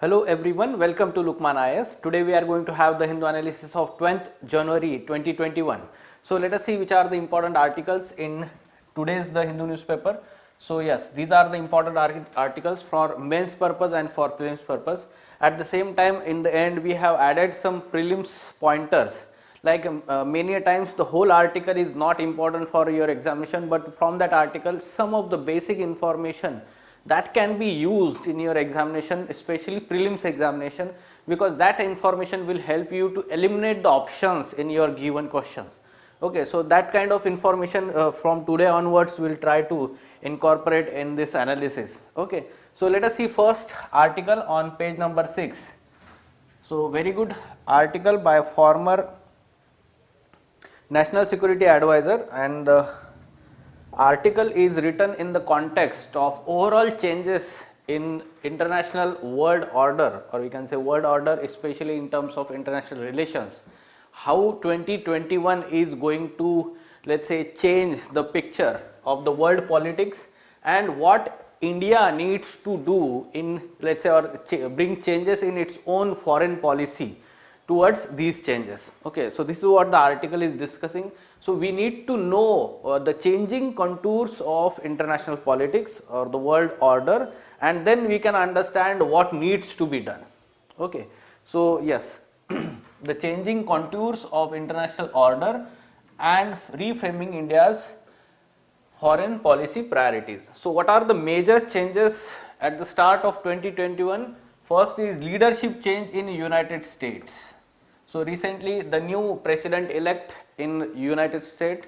Hello everyone, welcome to Lukman IS. Today we are going to have the Hindu analysis of 20th January 2021. So let us see which are the important articles in today's The Hindu newspaper. So yes, these are the important articles for mains purpose and for prelims purpose. At the same time, in the end we have added some prelims pointers. Like many a times the whole article is not important for your examination, but from that article some of the basic information that can be used in your examination, especially prelims examination, because that information will help you to eliminate the options in your given questions. Okay, so that kind of information from today onwards we will try to incorporate in this analysis. Okay, so let us see first article on page number 6. So very good article by former National Security Advisor, and the article is written in the context of overall changes in international world order, or we can say world order, especially in terms of international relations. How 2021 is going to, let's say, change the picture of the world politics, and what India needs to do in, let's say, or bring changes in its own foreign policy towards these changes. Okay, so this is what the article is discussing. So we need to know the changing contours of international politics or the world order, and then we can understand what needs to be done. Okay, so yes, the changing contours of international order and reframing India's foreign policy priorities. So what are the major changes at the start of 2021? First is leadership change in United States. So recently the new president elect in United States,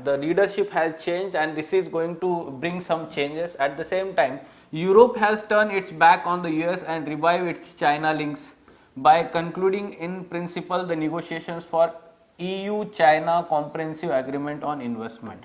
the leadership has changed, and this is going to bring some changes. At the same time, Europe has turned its back on the US and revived its China links by concluding in principle the negotiations for EU-China Comprehensive Agreement on Investment.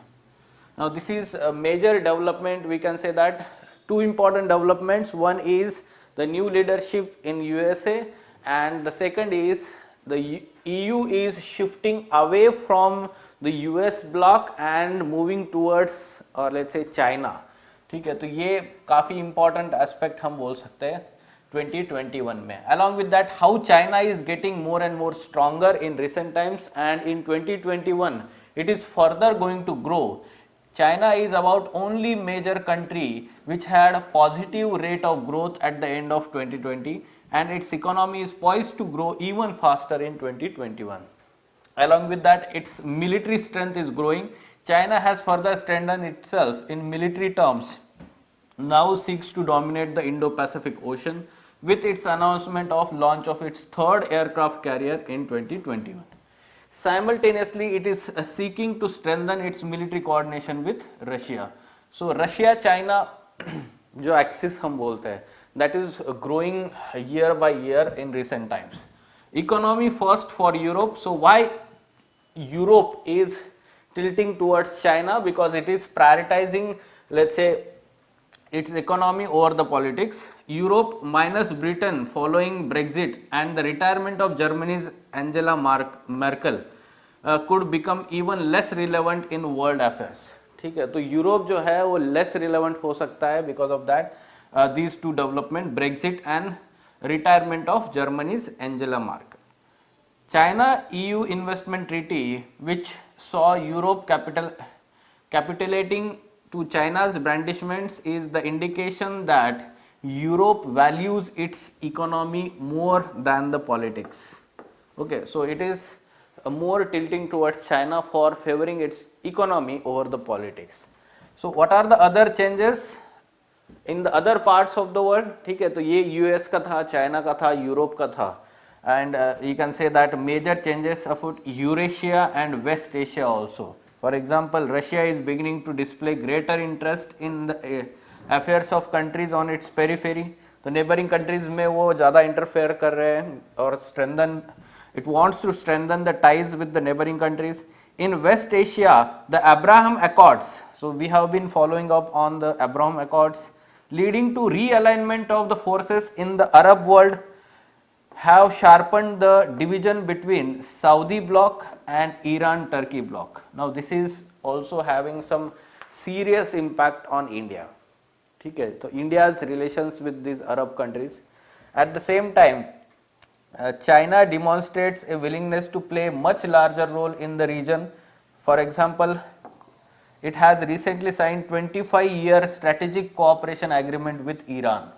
Now this is a major development. We can say that two important developments. One is the new leadership in USA, and the second is the EU is shifting away from the US bloc and moving towards, or let's say, China. ठीक है, तो ये काफ़ी important aspect हम बोल सकते हैं 2021 में. Along with that, how China is getting more and more stronger in recent times, and in 2021 it is further going to grow. China is about only major country which had a positive rate of growth at the end of 2020, and its economy is poised to grow even faster in 2021. Along with that, its military strength is growing. China has further strengthened itself in military terms, now seeks to dominate the Indo-Pacific Ocean with its announcement of launch of its third aircraft carrier in 2021. Simultaneously, it is seeking to strengthen its military coordination with Russia. So Russia China जो axis हम बोलते हैं, that is growing year by year in recent times. Economy first for Europe. So why Europe is tilting towards China? Because it is prioritizing, let's say, its economy over the politics. Europe minus Britain following Brexit and the retirement of Germany's Angela Merkel could become even less relevant in world affairs. ठीक है, तो Europe जो है वो less relevant हो सकता है because of that these two development, Brexit and retirement of Germany's Angela Merkel. China EU investment treaty, which saw Europe capitulating to China's brandishments, is the indication that Europe values its economy more than the politics. Okay, so it is more tilting towards China for favoring its economy over the politics. So what are the other changes in the other parts of the world? ठीक है, तो ये US का था, China का था, Europe का था, and you can say that major changes afoot Eurasia and West Asia also. For example, Russia is beginning to display greater interest in the affairs of countries on its periphery. तो neighboring countries में वो ज़्यादा interfere कर रहे हैं और it wants to strengthen the ties with the neighboring countries. In West Asia, the Abraham Accords, so we have been following up on the Abraham Accords, leading to realignment of the forces in the Arab world, have sharpened the division between Saudi bloc and Iran-Turkey bloc. Now this is also having some serious impact on India. ठीक है, तो India's relations with these Arab countries. At the same time, China demonstrates a willingness to play a much larger role in the region. For example, it has recently signed 25-year strategic cooperation agreement with Iran.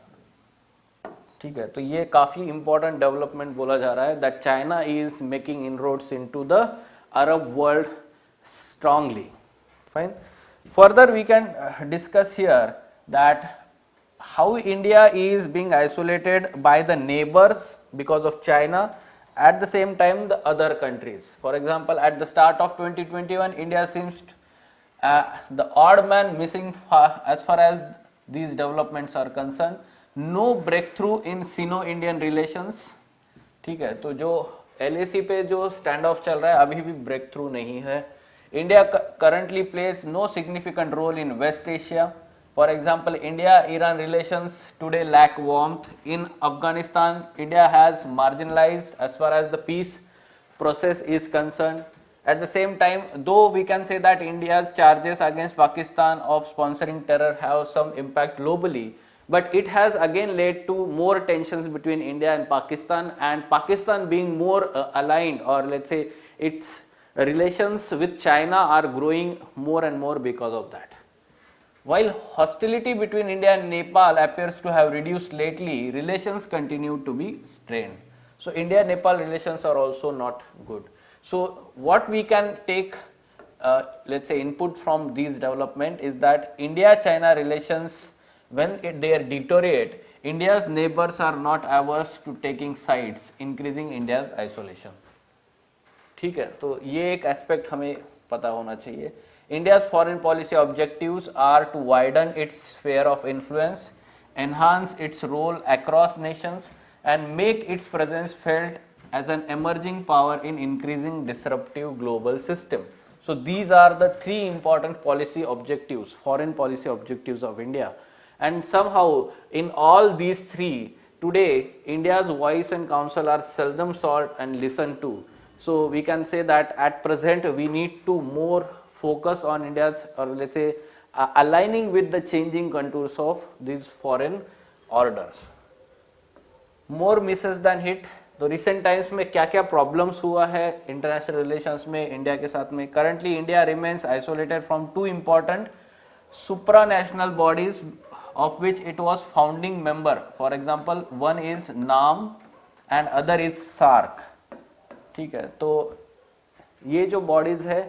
ठीक है, तो ये काफ़ी important development बोला जा रहा है that China is making inroads into the Arab world strongly. Fine. Further, we can discuss here that how India is being isolated by the neighbors because of China, at the same time the other countries. For example, at the start of 2021, India seems the odd man missing as far as these developments are concerned. No breakthrough in Sino-Indian relations. ठीक है, तो जो LAC पे जो stand of चल रहा है अभी भी ब्रेक थ्रू नहीं है. India currently plays no significant role in West Asia. For example, India-Iran relations today lack warmth. In Afghanistan, India has marginalized as far as the peace process is concerned. At the same time, though we can say that India's charges against Pakistan of sponsoring terror have some impact globally, but it has again led to more tensions between India and Pakistan being more aligned, or let's say its relations with China are growing more and more because of that. While hostility between India and Nepal appears to have reduced lately, relations continue to be strained. So India-Nepal relations are also not good. So what we can take, let's say, input from these development is that India-China relations, when they deteriorate, India's neighbors are not averse to taking sides, increasing India's isolation. ठीक है, तो ये एक aspect हमें पता होना चाहिए. India's foreign policy objectives are to widen its sphere of influence, enhance its role across nations, and make its presence felt as an emerging power in increasing disruptive global system. So these are the three important policy objectives, foreign policy objectives of India. And somehow in all these three, today India's voice and counsel are seldom sought and listened to. So we can say that at present we need to more focus on India's, or let's say aligning with the changing contours of these foreign orders. More misses than hit. तो recent times में क्या क्या problems हुआ है international relations में India के साथ में. Currently India remains isolated from two important supranational bodies of which it was founding member. For example, one is NAM and other is SARC. ठीक है, तो ये जो बॉडीज है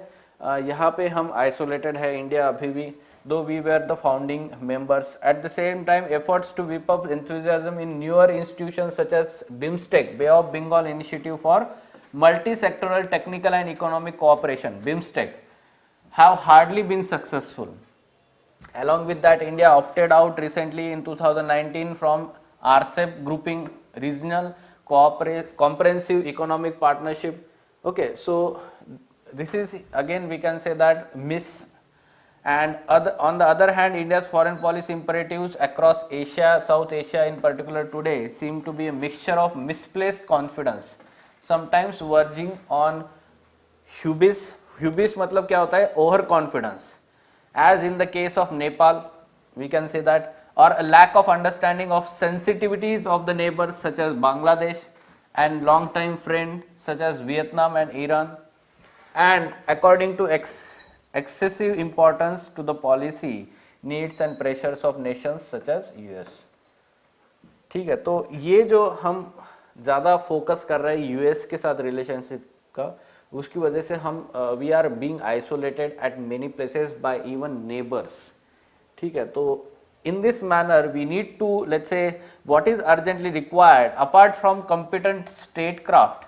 यहाँ पे हम आइसोलेटेड है इंडिया अभी भी, though we were the founding members. At the same time, efforts to whip up enthusiasm in newer institutions such as BIMSTEC, Bay of Bengal Initiative for Multi-Sectoral Technical and Economic Cooperation, BIMSTEC, have hardly been successful. Along with that, India opted out recently in 2019 from RCEP grouping, Regional Comprehensive Economic Partnership. Okay, so this is again we can say that miss. And on the other hand, India's foreign policy imperatives across Asia, South Asia in particular today seem to be a mixture of misplaced confidence, sometimes verging on hubris. Hubris मतलब क्या होता है? Over confidence. As in the case of Nepal, we can say that, or a lack of understanding of sensitivities of the neighbors such as Bangladesh and long-time friend such as Vietnam and Iran, and according to excessive importance to the policy needs and pressures of nations such as US. ठीक है, तो ये जो हम ज़्यादा focus कर रहे हैं US के साथ रिलेशनशिप का, उसकी वजह से हम we are being isolated at many places by even neighbours. ठीक है, तो in this manner we need to, let's say, what is urgently required apart from competent statecraft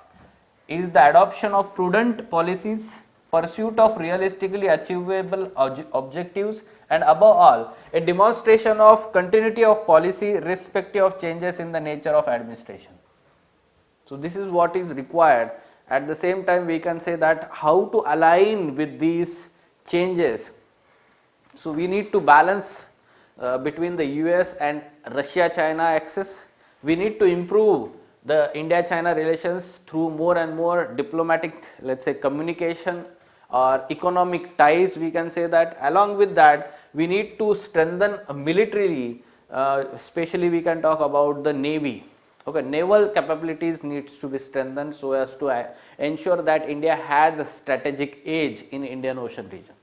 is the adoption of prudent policies, pursuit of realistically achievable objectives, and above all a demonstration of continuity of policy irrespective of changes in the nature of administration. So this is what is required. At the same time, we can say that how to align with these changes. So we need to balance between the US and Russia-China axis. We need to improve the India-China relations through more and more diplomatic, let's say, communication or economic ties, we can say that. Along with that, we need to strengthen militarily, especially we can talk about the Navy. Okay, naval capabilities needs to be strengthened so as to ensure that India has a strategic edge in Indian Ocean region.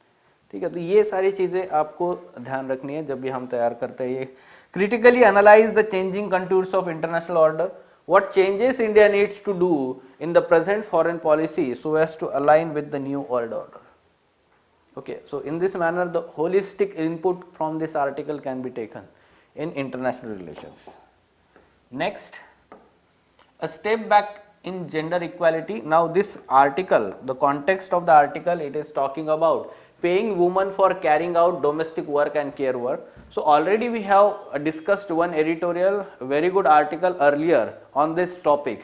ठीक है, तो ये सारी चीज़ें आपको ध्यान रखनी है जब भी हम तैयार करते हैं ये. Critically analyse the changing contours of international order. What changes India needs to do in the present foreign policy so as to align with the new world order. Okay, so in this manner the holistic input from this article can be taken in international relations. Next, a step back in gender equality. Now this article, the context of the article, it is talking about paying women for carrying out domestic work and care work. So already we have discussed one editorial, very good article earlier on this topic,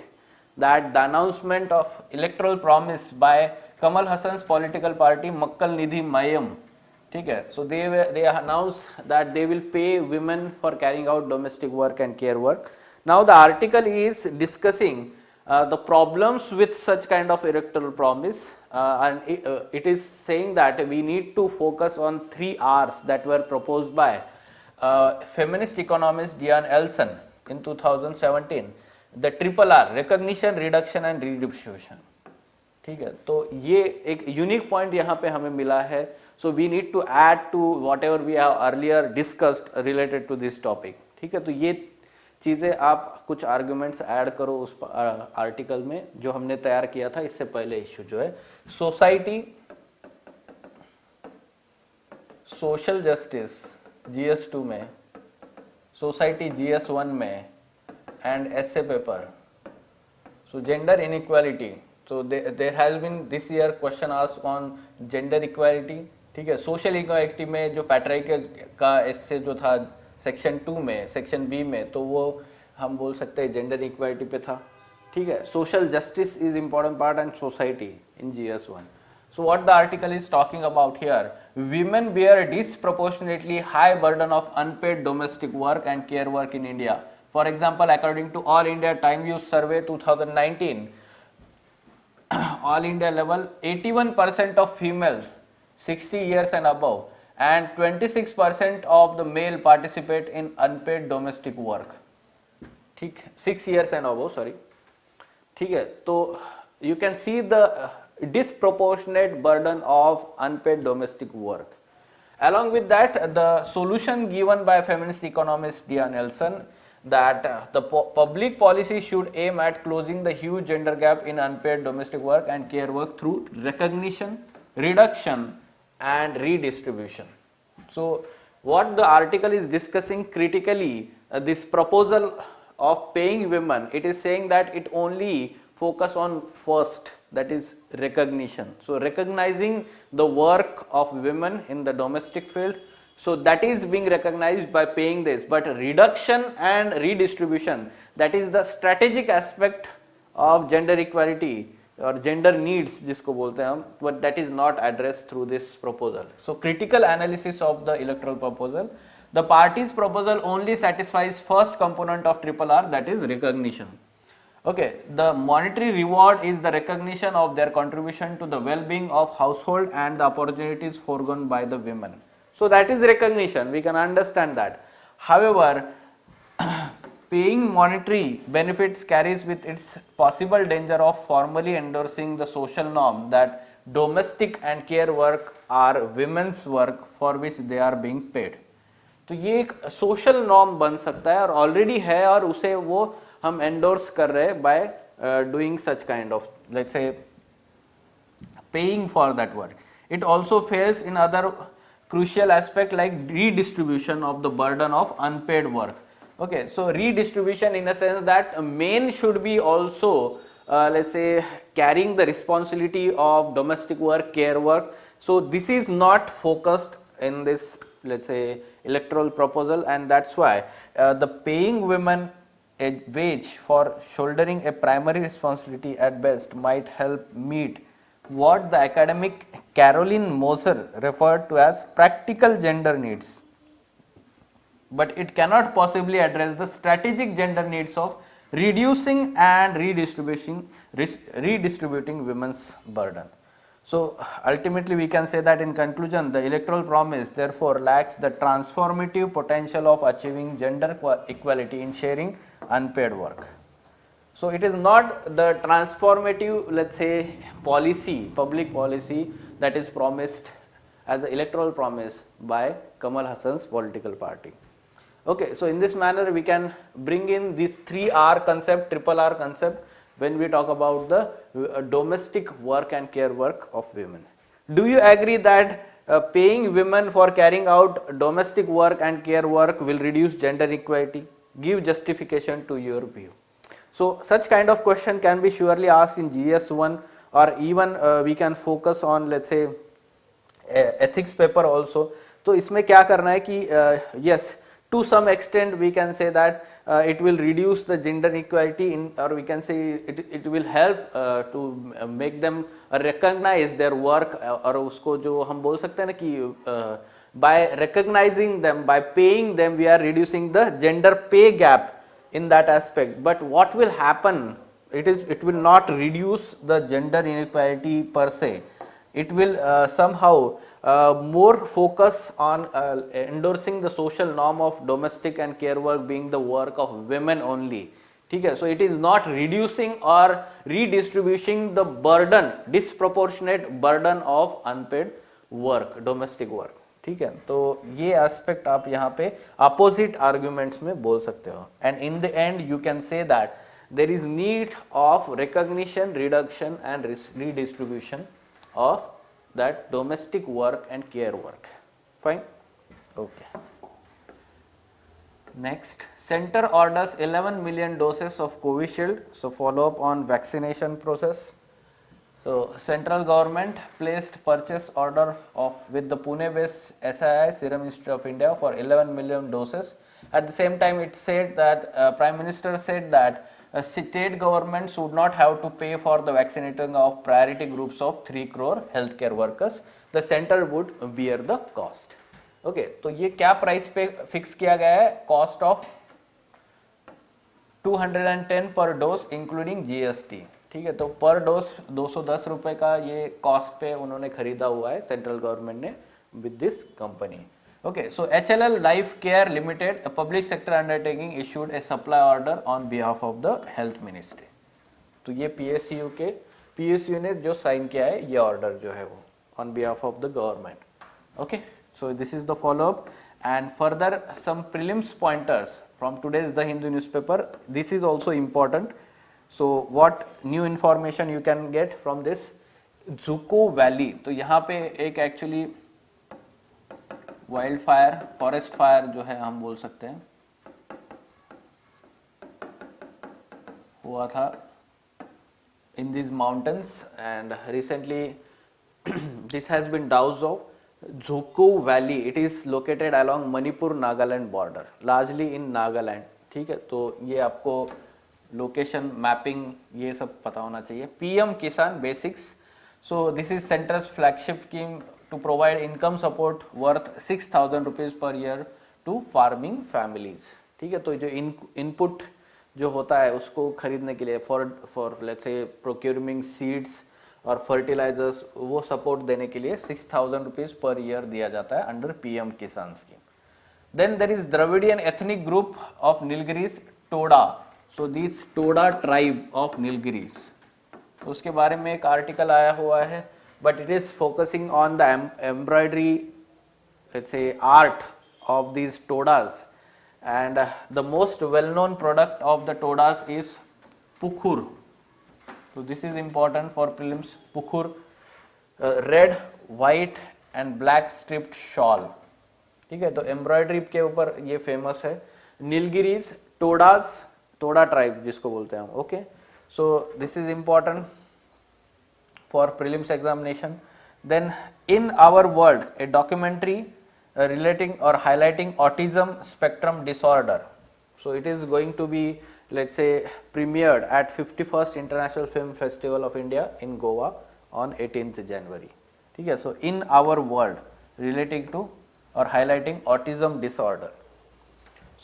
that the announcement of electoral promise by Kamal Hassan's political party Makkal Nidhi Mayam. ठीक है, so they announced that they will pay women for carrying out domestic work and care work. Now the article is discussing the problems with such kind of electoral promise, and it is saying that we need to focus on 3 R's that were proposed by feminist economist Diane Elson in 2017. The triple R, recognition, reduction and redistribution. ठीक है, तो ये एक unique point यहाँ पे हमें मिला है. So we need to add to whatever we have earlier discussed related to this topic. ठीक है, तो ये चीज़ें आप कुछ आर्ग्यूमेंट्स ऐड करो उस आर्टिकल में जो हमने तैयार किया था इससे पहले इश्यू जो है सोसाइटी, सोशल जस्टिस GS2 में, सोसाइटी GS1 में and essay paper. So gender inequality. So there has been this year question asked on gender equality. ठीक है, सोशल इक्वालिटी में जो पैट्रियार्की का एसे जो था सेक्शन 2 में, सेक्शन B में, तो वो हम बोल सकते हैं जेंडर इक्वालिटी पे था. ठीक है, social justice is important part and society in GS1. So what the article is talking about here, women bear a disproportionately high burden of unpaid domestic work and care work in India. For example, according to All India Time Use Survey 2019, all India level, 81% of females 60 years and above and 26% of the male participate in unpaid domestic work. ठीक, 6 years and above, sorry. ठीक है, तो you can see the disproportionate burden of unpaid domestic work. Along with that, the solution given by feminist economist Diane Elson, that the public policy should aim at closing the huge gender gap in unpaid domestic work and care work through recognition, reduction and redistribution. So what the article is discussing critically, this proposal of paying women, it is saying that it only focus on first, that is recognition. So recognizing the work of women in the domestic field, so that is being recognized by paying this, but reduction and redistribution, that is the strategic aspect of gender equality or gender needs जिसको बोलते हैं हम, but that is not addressed through this proposal. So critical analysis of the electoral proposal, the party's proposal only satisfies first component of triple R, that is recognition. Okay, the monetary reward is the recognition of their contribution to the well-being of household and the opportunities foregone by the women. So that is recognition, we can understand that. However, paying monetary benefits carries with its possible danger of formally endorsing the social norm that domestic and care work are women's work for which they are being paid. तो ये एक social norm बन सकता है और already है और उसे वो हम एंडोर्स कर रहे हैं by doing such kind of, let's say, paying for that work. It also fails in other crucial aspect like redistribution of the burden of unpaid work. Okay, so redistribution in a sense that men should be also let's say carrying the responsibility of domestic work, care work. So this is not focused in this, let's say, electoral proposal, and that's why the paying women a wage for shouldering a primary responsibility at best might help meet what the academic Caroline Moser referred to as practical gender needs, but it cannot possibly address the strategic gender needs of reducing and redistributing women's burden. So ultimately we can say that in conclusion, the electoral promise therefore lacks the transformative potential of achieving gender equality in sharing unpaid work. So it is not the transformative, let's say, policy, public policy that is promised as an electoral promise by Kamal Hassan's political party. Okay, so in this manner we can bring in this 3R concept, triple R concept when we talk about the domestic work and care work of women. Do you agree that paying women for carrying out domestic work and care work will reduce gender equality? Give justification to your view. So such kind of question can be surely asked in GS1, or even we can focus on, let's say, ethics paper also. तो इसमें क्या करना है कि yes, to some extent we can say that it will reduce the gender inequality in, or we can say it will help to make them recognize their work, और उसको जो हम बोल सकते हैं ना कि by recognizing them, by paying them, we are reducing the gender pay gap in that aspect. But what will happen, it will not reduce the gender inequality per se. It will somehow more focus on endorsing the social norm of domestic and care work being the work of women only. Okay, so it is not reducing or redistributing the burden, disproportionate burden of unpaid work, domestic work. ठीक है, तो ये aspect आप यहाँ पे opposite arguments में बोल सकते हो. And in the end you can say that there is need of recognition, reduction and redistribution of that domestic work and care work. Fine, okay. Next, centre orders 11 million doses of Covishield. So follow up on vaccination process. So central government placed purchase order with the Pune-based SII, Serum Institute of India, for 11 million doses. At the same time, it said that Prime Minister said that state governments would not have to pay for the vaccinating of priority groups of 3 crore healthcare workers. The center would bear the cost. Okay, तो ये क्या price पे fix किया गया है? Cost of 210 पर dose including GST. ठीक है, तो पर डोज 210 रुपए का ये कॉस्ट पे उन्होंने खरीदा हुआ है सेंट्रल गवर्नमेंट ने with this company. Okay, so HLL life care limited, public sector undertaking, issued A supply order on behalf of the health ministry. तो ये PSU ने जो साइन किया है ये ऑर्डर जो है वो on behalf of the government. Okay, so this is the follow up, and further some prelims pointers from today's The Hindu newspaper. This is also important. So what new information you can get from this? Zuko Valley. तो यहाँ पे एक actually wild fire, forest fire जो है हम बोल सकते हैं, हुआ था in these mountains, and recently this has been doused off. Zuko Valley, it is located along Manipur-Nagaland border, largely in Nagaland. ठीक है, तो ये आपको लोकेशन मैपिंग ये सब पता होना चाहिए. PM Kisan Basics. So this is center's flagship scheme to provide income support worth 6,000 rupees per year to farming families. ठीक है, तो जो इनपुट जो होता है उसको खरीदने के लिए for let's say procuring seeds और फर्टिलाइजर्स, वो सपोर्ट देने के लिए 6,000 रुपीज पर ईयर दिया जाता है under PM Kisan scheme. Then there is Dravidian ethnic group of Nilgiris, Toda. So this Toda tribe of Nilgiris, उसके बारे में एक आर्टिकल आया हुआ है, but it is focusing on the embroidery, let's say art of these Todas, and the most well known product of the todas is pukhur. So this is important for prelims. Pukhur, red, white and black striped shawl. ठीक है, तो embroidery के ऊपर ये famous है. Nilgiris, Todas, Toda tribe जिसको बोलते हैं हम. Okay, so this is important for prelims examination. Then in our world, a documentary relating or highlighting autism spectrum disorder. So it is going to be, let's say, premiered at 51st International Film Festival of India in Goa on 18th January. ठीक है, so in our world relating to or highlighting autism disorder.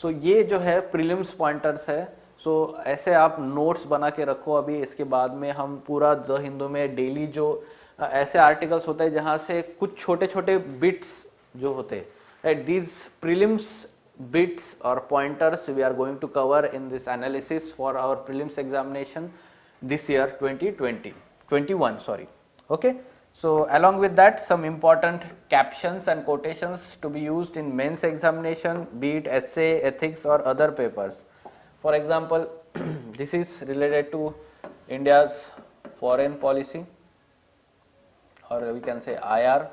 So ये जो है prelims pointers है. So ऐसे आप notes बना के रखो. अभी इसके बाद में हम पूरा द हिंदू में डेली जो ऐसे आर्टिकल्स होते हैं जहाँ से कुछ छोटे छोटे बिट्स जो होते हैं, these prelims bits or pointers we are going to cover in this analysis for our prelims examination this year 2021, sorry. Okay, so along with that, some important captions and quotations to be used in mains examination, be it essay, ethics or other papers. For example, this is related to India's foreign policy, और we can say IR.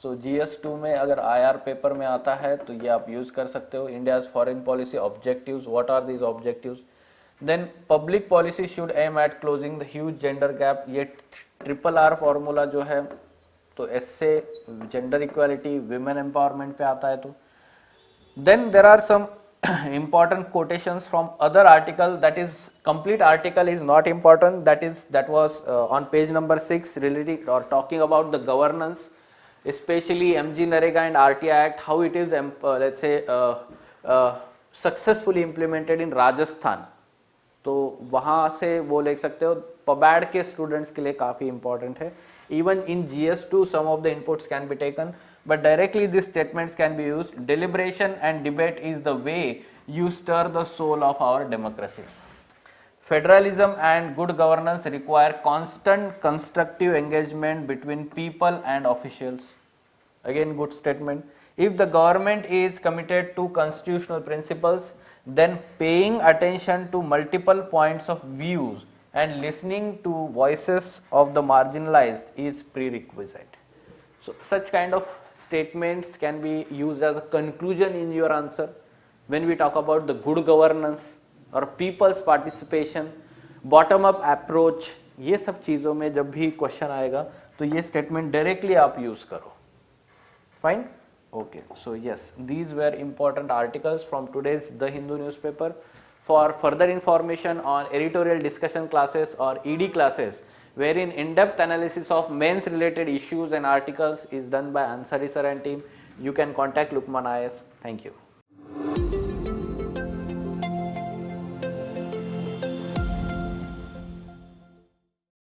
सो GS2 में अगर IR paper में आता है तो ये आप यूज़ कर सकते हो. India's foreign policy objectives, what are these objectives. Then public policy should aim at closing the huge gender gap. ये RRR फॉर्मूला जो है तो इससे जेंडर इक्वालिटी, विमेन एम्पावरमेंट पे आता है. तो then there are some important quotations from other article. That is, complete article is not important. That was on page number 6, related or talking about the governance, especially MG Narega and RTI Act, how it is let's say successfully implemented in Rajasthan. तो वहाँ से वो ले सकते हो. पबैड के students के लिए काफ़ी इंपॉर्टेंट है. Even in GS2 some of the inputs can be taken, but directly these statements can be used. Deliberation and debate is the way you stir the soul of our democracy. Federalism and good governance require constant constructive engagement between people and officials. Again, good statement. If the government is committed to constitutional principles, then paying attention to multiple points of views and listening to voices of the marginalized is prerequisite. So such kind of statements can be used as a conclusion in your answer when we talk about the good governance और people's participation, bottom up approach. ये सब चीज़ों में जब भी question आएगा तो ये स्टेटमेंट डायरेक्टली आप यूज़ करो. Fine? Okay, so yes, these were important articles from today's The Hindu newspaper. For further information on editorial discussion classes or ED classes, wherein in-depth analysis of mains related issues and articles is done by Ansari sir and team, you can contact Lukman IAS. Thank you.